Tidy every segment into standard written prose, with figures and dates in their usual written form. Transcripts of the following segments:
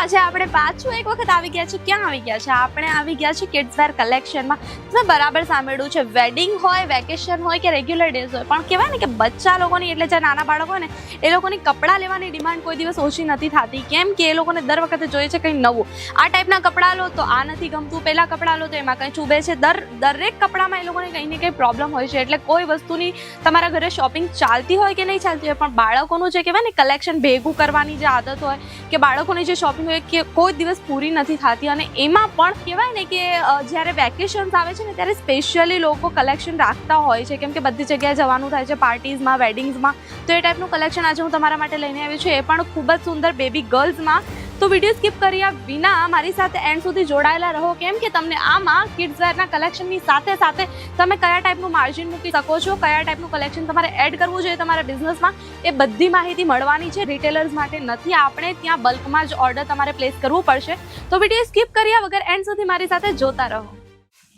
આજે આપણે પાછું એક વખત આવી ગયા છે. ક્યાં આવી ગયા છે? આપણે આવી ગયા છે કિડ્સ વેર કલેક્શનમાં. તમે બરાબર સાંભળ્યું છે, વેડિંગ હોય, વેકેશન હોય કે રેગ્યુલર ડેઝ હોય, પણ કહેવાય ને કે બચ્ચા લોકોની એટલે જે નાના બાળકો હોય ને એ લોકોની કપડાં લેવાની ડિમાન્ડ કોઈ દિવસ ઓછી નથી થતી. કેમ કે એ લોકોને દર વખતે જોઈએ છે કંઈ નવું. આ ટાઈપના કપડાં લો તો આ નથી ગમતું, પેલા કપડાં લો તો એમાં કંઈ ચૂબે છે. દરેક કપડામાં એ લોકોને કંઈ ને કંઈ પ્રોબ્લેમ હોય છે. એટલે કોઈ વસ્તુની તમારા ઘરે શોપિંગ ચાલતી હોય કે નહીં ચાલતી હોય, પણ બાળકોનું જે કહેવાય ને કલેક્શન ભેગું કરવાની જે આદત હોય કે બાળકોની જે શોપિંગ હોય કે કોઈ દિવસ પૂરી નથી થતી. અને એમાં પણ કહેવાય ને કે જ્યારે વેકેશન્સ આવે છે ને ત્યારે સ્પેશિયલી લોકો કલેક્શન રાખતા હોય છે, કેમ કે બધી જગ્યાએ જવાનું થાય છે, પાર્ટીઝમાં, વેડિંગ્સમાં. તો એ ટાઈપનું કલેક્શન આજે હું તમારા માટે લઈને આવી છું, એ પણ ખૂબ જ સુંદર બેબી ગર્લ્સમાં. તો વિડીયો સ્કીપ કર્યા વિના મારી સાથે એન્ડ સુધી જોડાયેલા રહો, કેમ કે તમને આમાં કિડ્સ વેરના કલેક્શનની સાથે સાથે તમે કયા ટાઈપનું માર્જિન મૂકી શકો છો, કયા ટાઈપનું કલેક્શન તમારે એડ કરવું જોઈએ તમારા બિઝનેસમાં, એ બધી માહિતી મળવાની છે. રિટેલર્સ માટે નથી, આપણે ત્યાં બલ્કમાં જ ઓર્ડર તમારે પ્લેસ કરવું પડશે. તો વિડીયો સ્કીપ કર્યા વગર એન્ડ સુધી મારી સાથે જોતા રહો.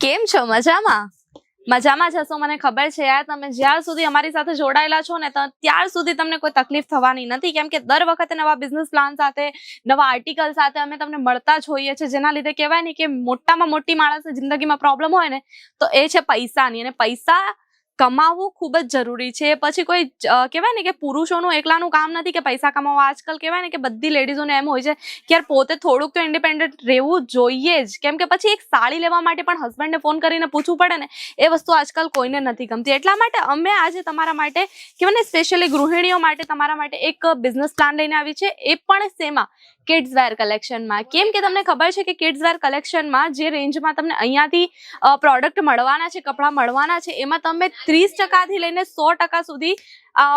કેમ છો? મજામાં? મજામાં જશો મને ખબર છે યાર. તમે જ્યાર સુધી અમારી સાથે જોડાયેલા છો ને ત્યાર સુધી તમને કોઈ તકલીફ થવાની નથી, કેમ કે દર વખતે નવા બિઝનેસ પ્લાન સાથે, નવા આર્ટિકલ સાથે અમે તમને મળતા જ હોઈએ છીએ. જેના લીધે કહેવાય ને કે મોટામાં મોટી માણસની જિંદગીમાં પ્રોબ્લેમ હોય ને તો એ છે પૈસાની. અને પૈસા કમાવવું ખૂબ જ જરૂરી છે. પછી કોઈ કહેવાય ને કે પુરુષોનું એકલાનું કામ નથી કે પૈસા કમાવવા. આજકાલ કહેવાય ને કે બધી લેડીઝોને એમ હોય છે કે યાર પોતે થોડુંક તો ઇન્ડિપેન્ડન્ટ રહેવું જોઈએ જ, કેમ કે પછી એક સાડી લેવા માટે પણ હસબન્ડને ફોન કરીને પૂછવું પડે ને, એ વસ્તુ આજકાલ કોઈને નથી ગમતી. એટલા માટે અમે આજે તમારા માટે કહેવાય ને સ્પેશિયલી ગૃહિણીઓ માટે તમારા માટે એક બિઝનેસ પ્લાન લઈને આવી છે, એ પણ શેમાં? કિડ્સ વેર કલેક્શનમાં. કેમ કે તમને ખબર છે કે કિડ્સ વેર કલેક્શનમાં જે રેન્જમાં તમને અહીંયાથી પ્રોડક્ટ મળવાના છે, કપડાં મળવાના છે, એમાં તમે 30% લઈને 100% સુધી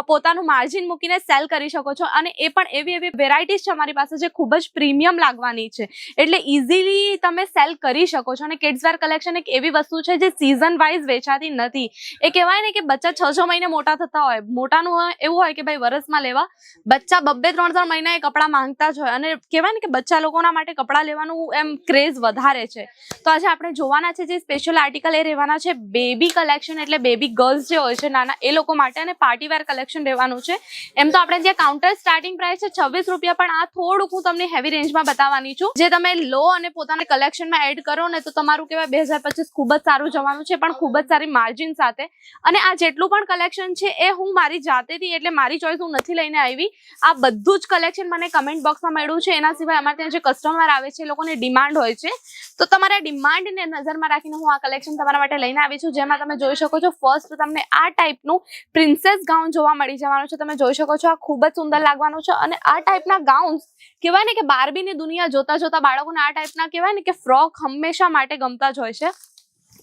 પોતાનું માર્જિન મૂકીને સેલ કરી શકો છો. અને એ પણ એવી વેરાયટીઝ છે અમારી પાસે જે ખૂબ જ પ્રીમિયમ લાગવાની છે, એટલે ઇઝીલી તમે સેલ કરી શકો છો. અને કિડ્સ વેર કલેક્શન એક એવી વસ્તુ છે જે સિઝન વાઇઝ વેચાતી નથી. એ કહેવાય ને કે બચ્ચા 6 મહિને મોટા થતા હોય, મોટાનું એવું હોય કે ભાઈ વરસમાં લેવા, બચ્ચા 2-3 મહિના એ કપડાં માંગતા જ હોય. અને કહેવાય ને કે બચ્ચા લોકોના માટે કપડાં લેવાનું એમ ક્રેઝ વધારે છે. તો આજે આપણે જોવાના છે જે સ્પેશિયલ આર્ટિકલ એ રહેવાના છે બેબી કલેક્શન, એટલે બેબી ગર્લ્સ જે હોય છે નાના એ લોકો માટે, અને પાર્ટી વેર કલેક્શન રહેવાનું છે. એમ તો આપણે ત્યાં કાઉન્ટર સ્ટાર્ટિંગ પ્રાઇસ છે 26 રૂપિયા, પણ આ થોડુંક હું તમને હેવી રેન્જમાં બતાવવાની છું. જે તમે લો અને પોતાના કલેક્શનમાં એડ કરો ને તો તમારું કહેવાય 2025 ખૂબ જ સારું જવાનું છે, પણ ખૂબ જ સારી માર્જિન સાથે. અને આ જેટલું પણ કલેક્શન છે એ હું મારી જાતેથી, એટલે મારી ચોઈસ હું નથી લઈને આવી. આ બધું જ કલેક્શન મને કમેન્ટ બોક્સમાં મળ્યું છે. એના સિવાય અમારે ત્યાં જે કસ્ટમર આવે છે એ લોકોની ડિમાન્ડ હોય છે, તો તમારા ડિમાન્ડને નજરમાં રાખીને હું આ કલેક્શન તમારા માટે લઈને આવી છું. જેમાં તમે જોઈ શકો છો ફર્સ્ટ તમને આ ટાઈપનું પ્રિન્સેસ ગાઉન જોવા મળી જવાનું છે. તમે જોઈ શકો છો આ ખૂબ જ સુંદર લાગવાનું છે. અને આ ટાઈપના ગાઉન્સ કહેવાય ને કે બાર્બીની દુનિયા જોતા જોતા બાળકોને આ ટાઈપના કહેવાય ને કે ફ્રોક હંમેશા માટે ગમતા જ હોય છે.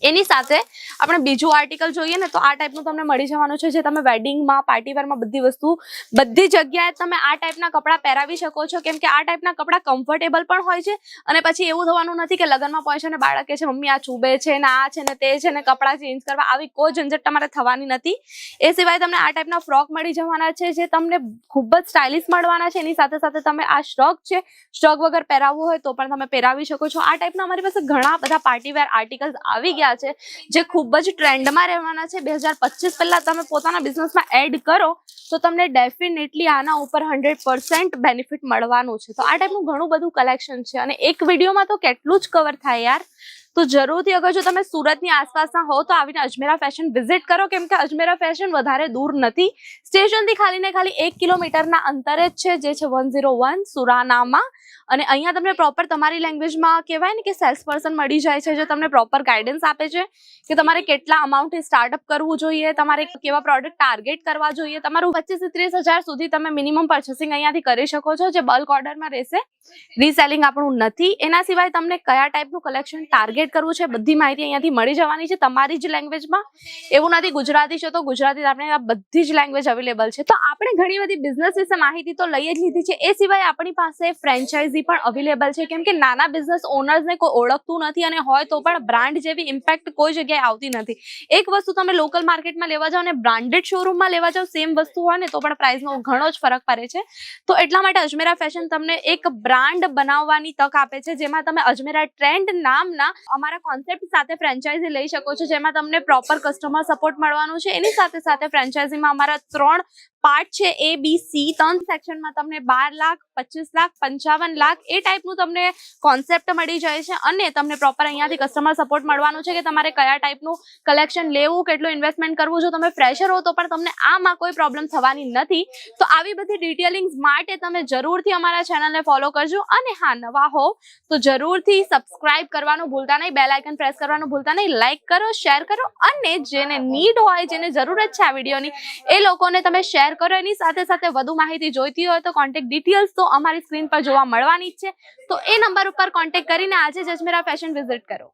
એની સાથે આપણે બીજું આર્ટિકલ જોઈએ ને તો આ ટાઈપનું તમને મળી જવાનું છે, જે તમે વેડિંગમાં, પાર્ટીવેરમાં બધી વસ્તુ બધી જગ્યાએ તમે આ ટાઈપના કપડાં પહેરાવી શકો છો. કેમ કે આ ટાઈપના કપડાં કમ્ફર્ટેબલ પણ હોય છે. અને પછી એવું થવાનું નથી કે લગ્નમાં પહોંચે ને બાળક છે મમ્મી આ ચૂબે છે ને આ છે ને તે છે ને કપડાં ચેન્જ કરવા, આવી કોઈ ઝંઝટ તમારે થવાની નથી. એ સિવાય તમને આ ટાઈપના ફ્રોક મળી જવાના છે જે તમને ખૂબ જ સ્ટાઇલિશ મળવાના છે. એની સાથે સાથે તમે આ સ્ટ્રગ છે, સ્ટ્રગ વગર પહેરાવવું હોય તો પણ તમે પહેરાવી શકો છો. આ ટાઈપના અમારી પાસે ઘણા બધા પાર્ટીવેર આર્ટિકલ્સ આવી ગયા છે જે ખૂબ જ ટ્રેન્ડમાં રહેવાના છે. 2025 પહેલા તમે પોતાના બિઝનેસમાં એડ કરો તો તમને ડેફિનેટલી આના ઉપર 100% બેનિફિટ મળવાનું છે. તો આ ટાઈપનું ઘણું બધું કલેક્શન છે, અને એક વિડીયોમાં તો કેટલું જ કવર થાય યાર. તો જરૂરથી અગર જો તમે સુરતની આસપાસના હો તો આવીને અજમેરા ફેશન વિઝિટ કરો, કેમ કે અજમેરા ફેશન વધારે દૂર નથી. સ્ટેશનથી ખાલી ને ખાલી 1 કિલોમીટરના અંતરે જ છે, જે છે 101 સુરાનામાં. અને અહીંયા તમને પ્રોપર તમારી લેંગ્વેજમાં કહેવાય ને કે સેલ્સ પર્સન મળી જાય છે, જે તમને પ્રોપર ગાઈડન્સ આપે છે કે તમારે કેટલા અમાઉન્ટથી સ્ટાર્ટઅપ કરવું જોઈએ, તમારે કેવા પ્રોડક્ટ ટાર્ગેટ કરવા જોઈએ. તમારું 25 થી 30 હજાર સુધી તમે મિનિમમ પર્ચેસિંગ અહીંયાથી કરી શકો છો, જે બલ્ક ઓર્ડરમાં રહેશે. રીસેલિંગ આપણું નથી. એના સિવાય તમને કયા ટાઈપનું કલેક્શન ટાર્ગેટ કરવું છે બધી માહિતી અહીંયાથી મળી જવાની છે તમારી જ લેંગ્વેજમાં. એવું નથી ગુજરાતી છે તો ગુજરાતી, આપણે આ બધી જ લેંગ્વેજ અવેલેબલ છે. તો આપણે ઘણી બધી બિઝનેસ વિશે માહિતી તો લઈ જ લીધી છે. એ સિવાય આપણી પાસે ફ્રેન્ચાઇઝી પણ અવેલેબલ છે, કેમ કે નાના બિઝનેસ ઓનર્સને કોઈ ઓળખતું નથી, અને હોય તો પણ બ્રાન્ડ જેવી ઇમ્પેક્ટ કોઈ જગ્યાએ આવતી નથી. એક વસ્તુ તમે લોકલ માર્કેટમાં લેવા જાઓ અને બ્રાન્ડેડ શોરૂમમાં લેવા જાઓ, સેમ વસ્તુ હોય ને તો પણ પ્રાઇસનો ઘણો જ ફરક પડે છે. તો એટલા માટે અજમેરા ફેશન તમને એક બ્રાન્ડ બનાવવાની તક આપે છે, જેમાં તમે અજમેરા ટ્રેન્ડ નામના અમારા કોન્સેપ્ટ સાથે ફ્રેન્ચાઇઝી લઈ શકો છો, જેમાં તમને પ્રોપર કસ્ટમર સપોર્ટ મળવાનું છે. એની સાથે સાથે ફ્રેન્ચાઇઝીમાં અમારા 3 પાર્ટ છે A B C 3 સેક્શનમાં તમને 12 લાખ 25 લાખ 55 લાખ એ ટાઈપનું તમને કોન્સેપ્ટ મળી જાય છે અને તમને પ્રોપર અહીંયાથી કસ્ટમર સપોર્ટ મળવાનું છે કે તમારે કયા ટાઈપનું કલેક્શન લેવું, કેટલું ઇન્વેસ્ટમેન્ટ કરવું. જો તમે ફ્રેશર હો તો પણ તમને આમાં કોઈ પ્રોબ્લેમ થવાની નથી. તો આવી બધી ડિટેલિંગ્સ માટે તમે જરૂરથી અમારા ચેનલને ફોલો કરજો અને હા, નવા હો તો જરૂરથી સબસ્ક્રાઇબ કરવાનું ભૂલતા નહીં, બેલ આઇકન પ્રેસ કરવાનું ભૂલતા નહીં, લાઇક કરો, શેર કરો અને જેને નીડ હોય, જેને જરૂરત છે આ વિડીયોની, એ લોકોને તમે શેર કરો. એની સાથે સાથે વધુ માહિતી જોઈતી હોય તો કોન્ટેક્ટ ડિટેલ્સ તો અમારી સ્ક્રીન પર જોવા મળવાની જ છે. તો એ નંબર ઉપર કોન્ટેક્ટ કરીને આજે જ અજમેરા ફેશન વિઝિટ કરો.